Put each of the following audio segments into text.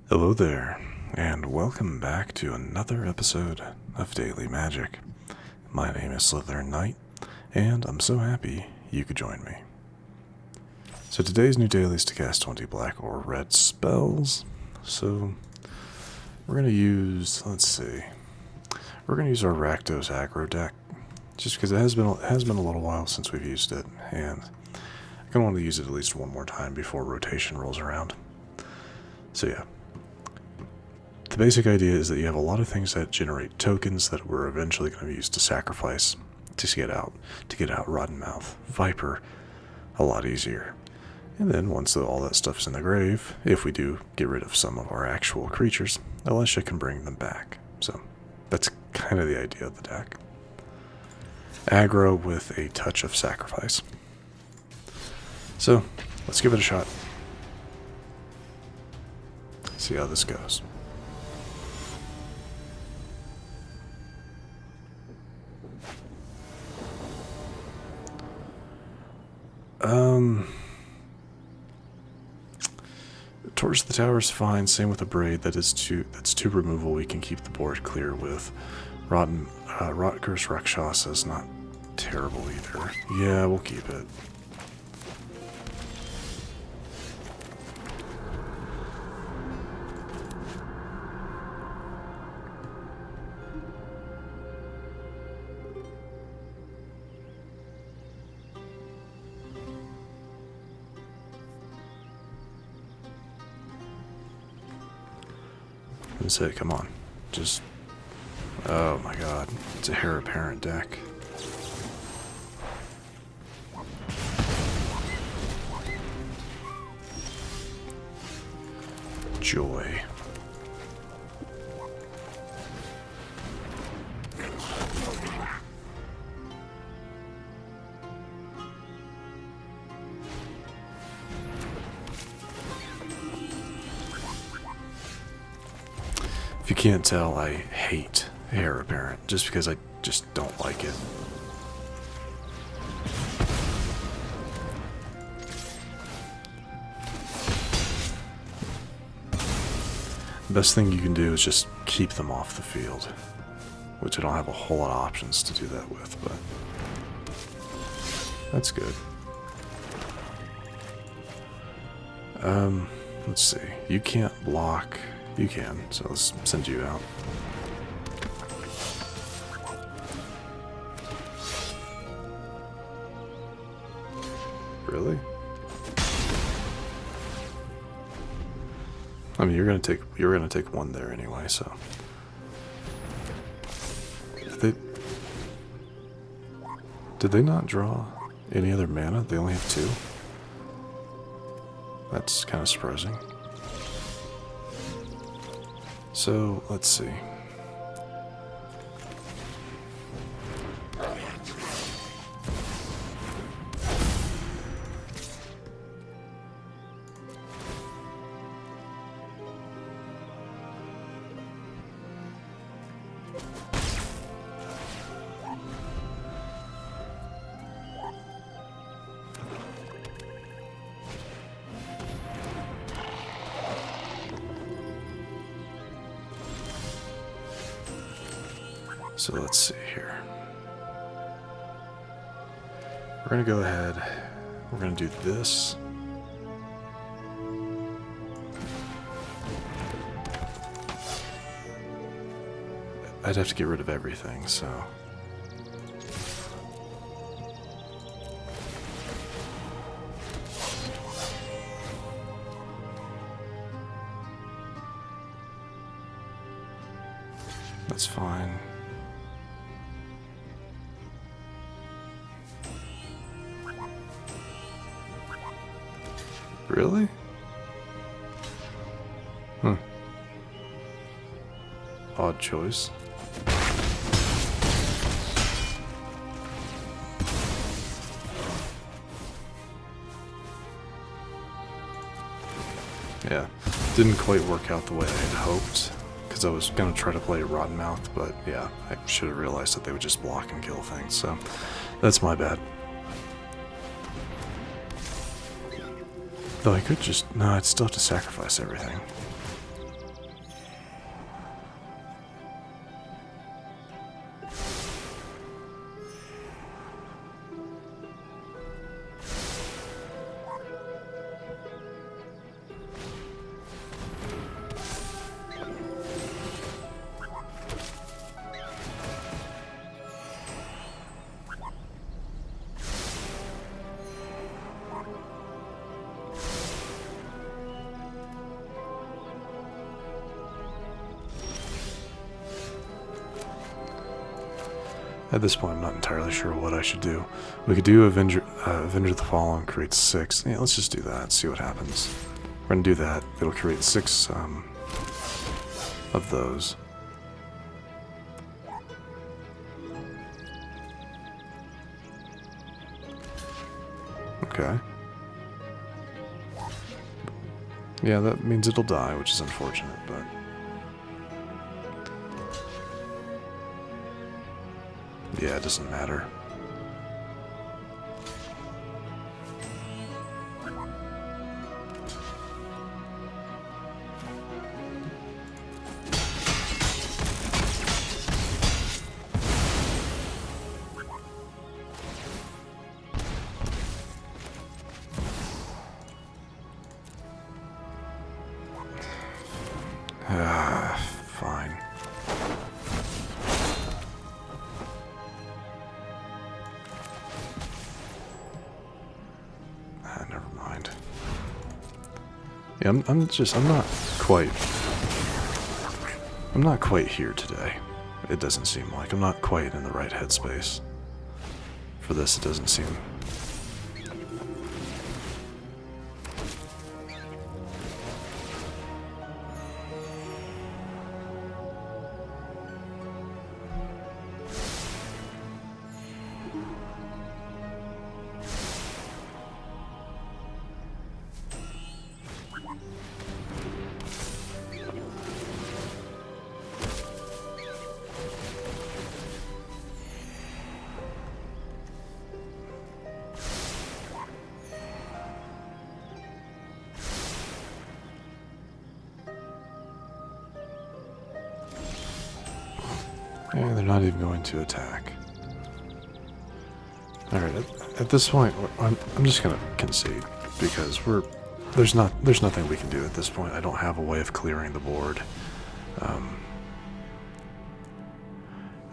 Hello there, and welcome back to another episode of Daily Magic. My name is SlytherinKnight, and I'm so happy you could join me. So today's new daily is to cast 20 black or red spells. So we're going to use, we're going to use our Rakdos Aggro deck, just because it has been a little while since we've used it, and I kind of want to use it at least one more time before rotation rolls around. So yeah. The basic idea is that you have a lot of things that generate tokens that we're eventually going to use to sacrifice to get out Rottenmouth Viper a lot easier. And then once all that stuff's in the grave, if we do get rid of some of our actual creatures, Alesha can bring them back. So that's kind of the idea of the deck. Aggro with a touch of sacrifice. So let's give it a shot. See how this goes. Torch the tower is fine. Same with Abrade. That's two removal. We can keep the board clear with. Rot-Curse Rakshasa is not terrible either. Yeah, we'll keep it. And say, come on, just, oh my god, it's a heir apparent deck. Joy. If you can't tell, I hate heir apparent, just because I just don't like it. The best thing you can do is just keep them off the field, which I don't have a whole lot of options to do that with, but that's good. Let's see. You can't block. You can, so let's send you out. Really? I mean, you're gonna take one there anyway, so. Did they not draw any other mana? They only have 2? That's kind of surprising. So, let's see. So let's see here. We're going to go ahead. We're going to do this. I'd have to get rid of everything, so. That's fine. Really? Odd choice. Yeah, didn't quite work out the way I had hoped, because I was going to try to play Rottenmouth, but yeah, I should have realized that they would just block and kill things, so that's my bad. Though I could just... No, I'd still have to sacrifice everything. At this point, I'm not entirely sure what I should do. We could do Avenger the Fallen, create 6. Yeah, let's just do that, see what happens. We're going to do that. It'll create 6 of those. Okay. Yeah, that means it'll die, which is unfortunate, but... yeah, it doesn't matter. Fine. Never mind. Yeah, I'm not quite here today. It doesn't seem like. I'm not quite in the right headspace. For this, it doesn't seem. Yeah, they're not even going to attack. Alright, at this point, I'm just gonna concede, because there's nothing we can do at this point. I don't have a way of clearing the board. I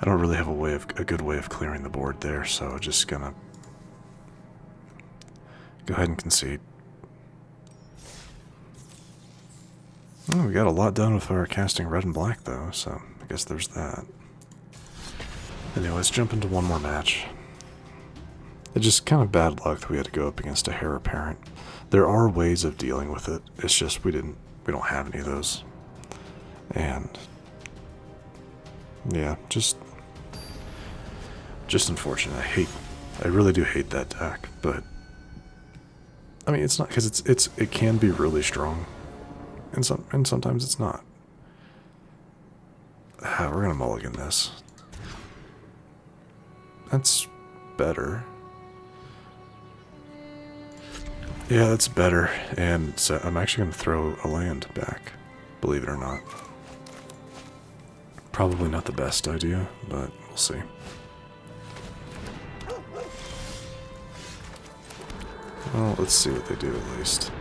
don't really have a good way of clearing the board there, so just gonna go ahead and concede. Oh, we got a lot done with our casting red and black, though, so I guess there's that. Anyway, let's jump into one more match. It's just kind of bad luck that we had to go up against a heir apparent. There are ways of dealing with it. It's just we don't have any of those. And yeah, just unfortunate. I really do hate that deck, but I mean, it's not, because it can be really strong, and sometimes it's not. We're gonna mulligan this. That's better. Yeah, that's better. And so I'm actually going to throw a land back, believe it or not. Probably not the best idea, but we'll see. Well, let's see what they do at least.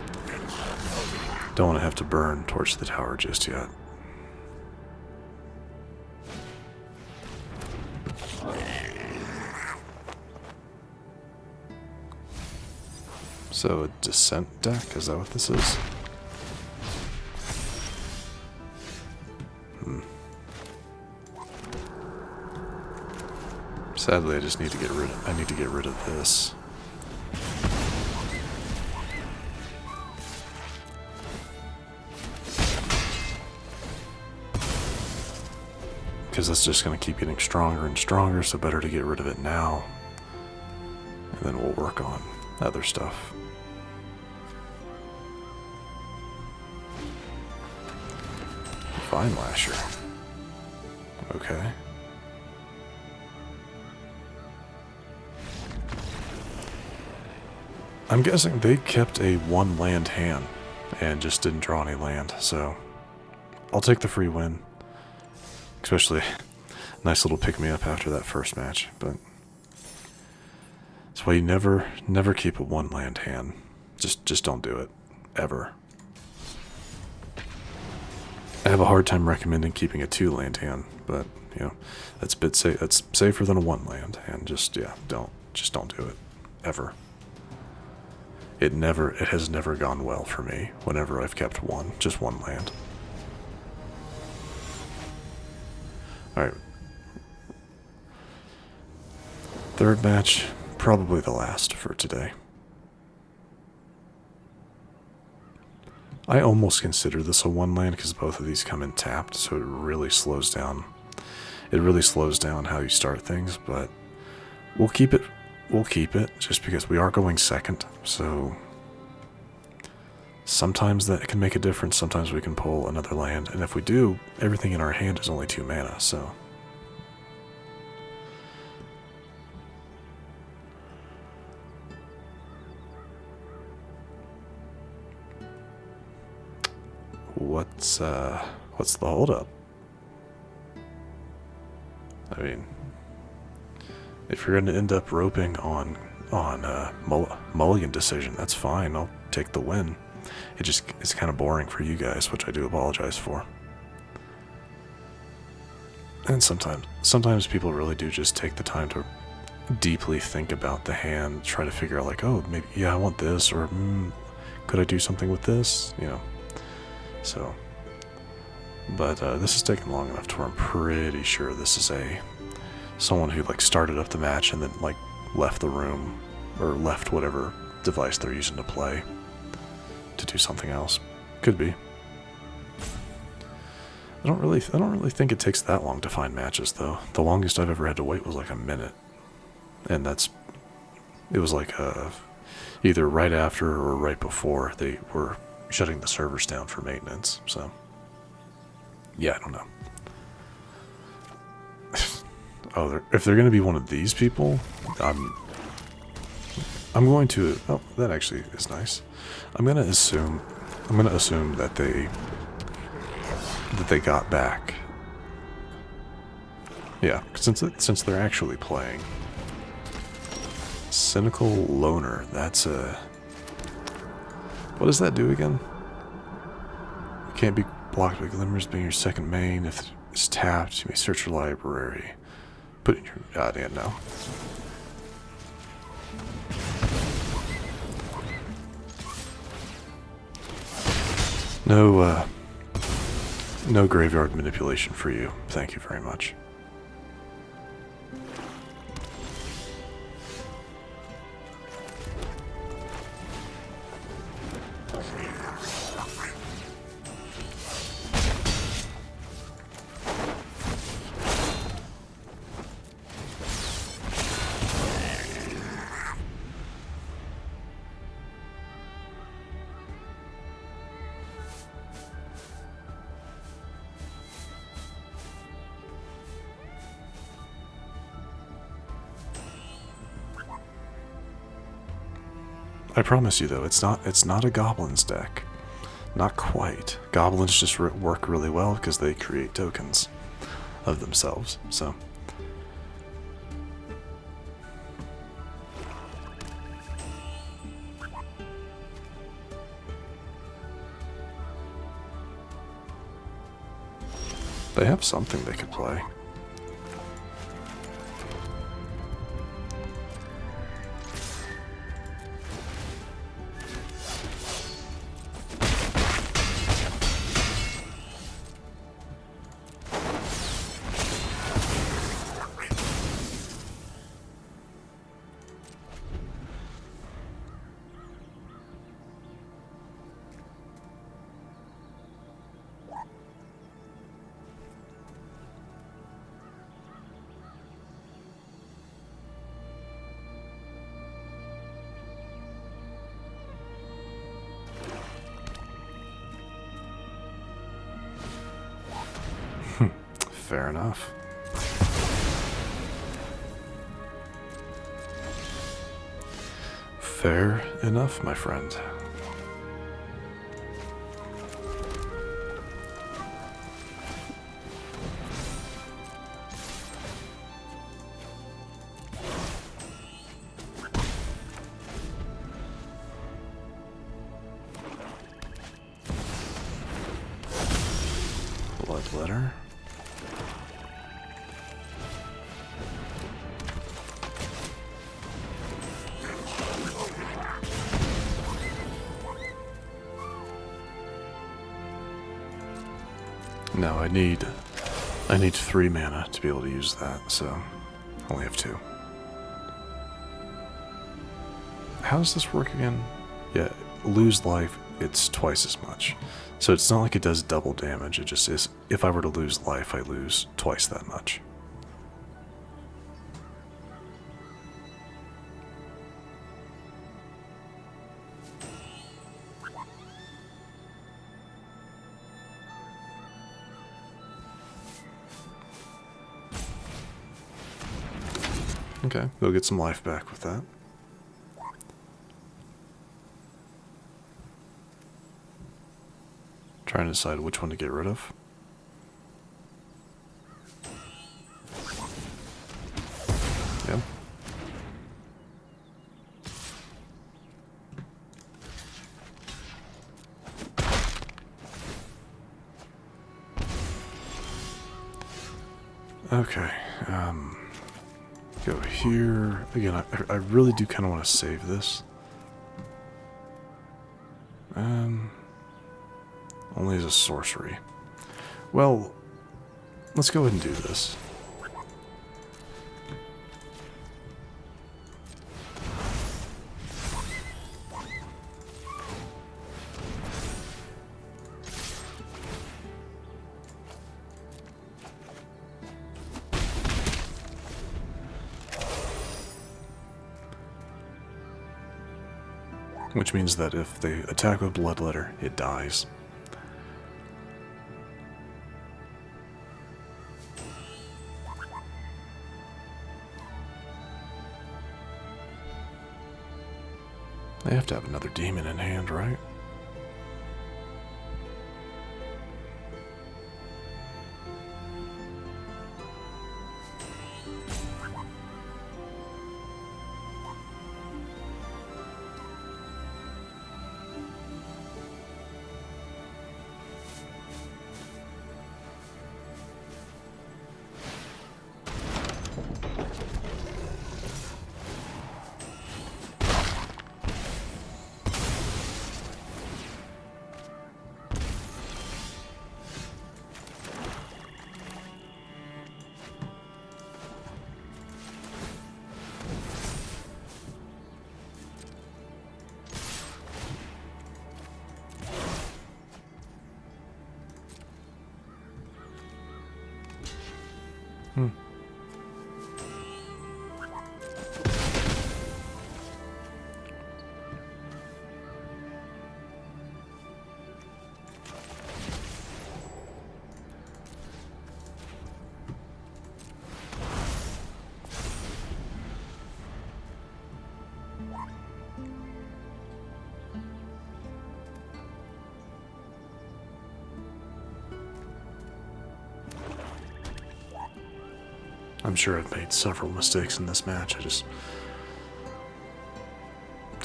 Don't want to have to burn Torch the Tower just yet. So, a Descent deck? Is that what this is? Sadly, I just need to get rid of this. Because that's just going to keep getting stronger and stronger, so better to get rid of it now. And then we'll work on other stuff. Vine Lasher. Okay. I'm guessing they kept a 1-land hand and just didn't draw any land, so I'll take the free win. Especially a nice little pick-me-up after that first match, but that's why you never keep a 1-land hand. Just don't do it. Ever. I have a hard time recommending keeping a 2-land hand, but you know, that's that's safer than a 1-land, and just don't do it. Ever. It has never gone well for me whenever I've kept just one land. Alright. Third match, probably the last for today. I almost consider this a one land because both of these come in tapped, so it really slows down. It really slows down how you start things, but we'll keep it. We'll keep it just because we are going second, so sometimes that can make a difference. Sometimes we can pull another land, and if we do, everything in our hand is only 2 mana, so. What's the holdup? I mean, if you're going to end up roping on mulligan decision, that's fine. I'll take the win. It's kind of boring for you guys, which I do apologize for. And sometimes people really do just take the time to deeply think about the hand, try to figure out like, oh, maybe, yeah, I want this, or could I do something with this? You know, so. But this has taken long enough to where I'm pretty sure this is someone who like started up the match and then like left the room or left whatever device they're using to play to do something else. Could be. I don't really think it takes that long to find matches though. The longest I've ever had to wait was like a minute, and it was like either right after or right before they were shutting the servers down for maintenance. So. Yeah, I don't know. Oh, if they're going to be one of these people, I'm going to. Oh, that actually is nice. I'm going to assume that they got back. Yeah, since they're actually playing. Cynical Loner. That's a. What does that do again? You can't be blocked by glimmers being your second main. If it's tapped, you may search your library. Put in your goddamn no. No graveyard manipulation for you. Thank you very much. I promise you though, it's not a goblins deck. Not quite. Goblins just work really well because they create tokens of themselves, so. They have something they could play. Fair enough. Fair enough, my friend. Bloodletter. No, I need 3 mana to be able to use that, so I only have 2. how does this work again? Yeah, lose life, it's twice as much. So it's not like it does double damage, it just is, if I were to lose life, I lose twice that much. Okay, we'll get some life back with that. Trying to decide which one to get rid of. Yep. Okay, go here. Again, I really do kind of want to save this. Only as a sorcery. Well, let's go ahead and do this. Which means that if they attack with Bloodletter, it dies. They have to have another demon in hand, right? I'm sure I've made several mistakes in this match. It's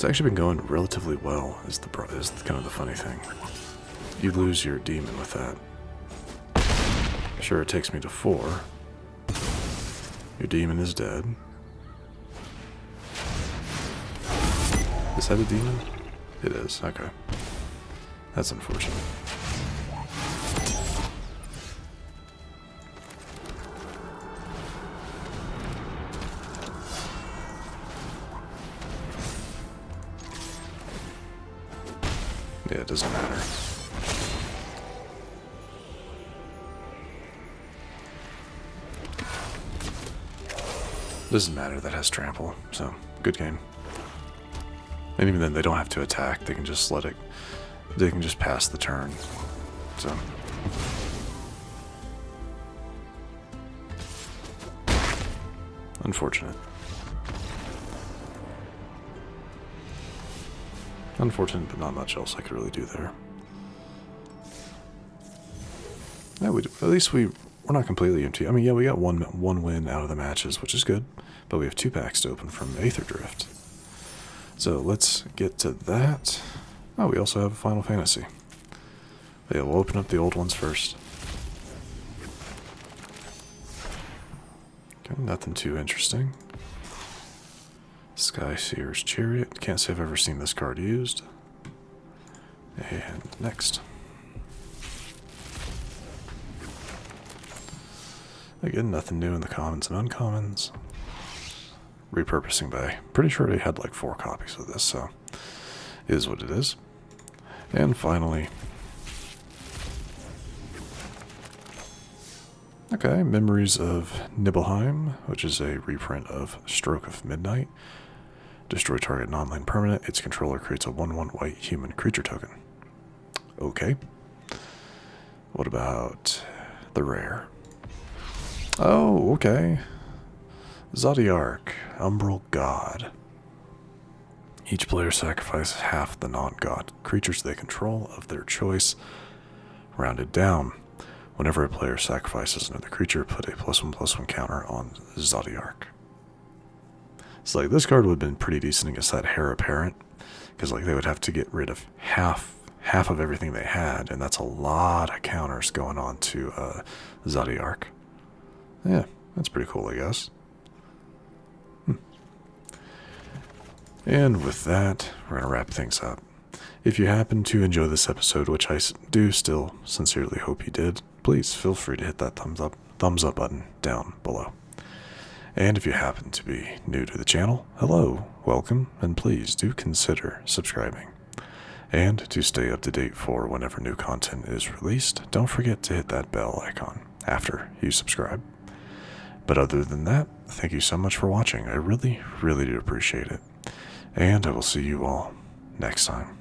actually been going relatively well, is kind of the funny thing. You lose your demon with that. Sure, it takes me to 4. Your demon is dead. Is that a demon? It is, okay. That's unfortunate. Yeah, it doesn't matter. Doesn't matter, that has trample, so good game. And even then, they don't have to attack, they can just let it, they can just pass the turn, so. Unfortunate. Unfortunate, but not much else I could really do there. Yeah, at least we're not completely empty. I mean, yeah, we got one win out of the matches, which is good, but we have 2 packs to open from Aether Drift. So let's get to that. Oh, we also have a Final Fantasy. But yeah, we'll open up the old ones first. Okay, nothing too interesting. Skyseer's Chariot. Can't say I've ever seen this card used. And next. Again, nothing new in the commons and uncommons. repurposing bay. Pretty sure they had like 4 copies of this, so it is what it is. And finally, okay, Memories of Nibelheim, which is a reprint of Stroke of Midnight. Destroy target non-land permanent. Its controller creates a 1/1 white human creature token. Okay. What about the rare? Oh, okay. Zodiark, Umbral God. Each player sacrifices half the non-god creatures they control of their choice, rounded down. Whenever a player sacrifices another creature, put a +1/+1 counter on Zodiark. It's like this card would have been pretty decent against that Heir Apparent, because like they would have to get rid of half of everything they had, and that's a lot of counters going on to Zodiark. Yeah, that's pretty cool, I guess. And with that, we're going to wrap things up. If you happen to enjoy this episode, which I do still sincerely hope you did, please feel free to hit that thumbs up button down below. And if you happen to be new to the channel, hello, welcome, and please do consider subscribing. And to stay up to date for whenever new content is released, don't forget to hit that bell icon after you subscribe. But other than that, thank you so much for watching. I really, really do appreciate it. And I will see you all next time.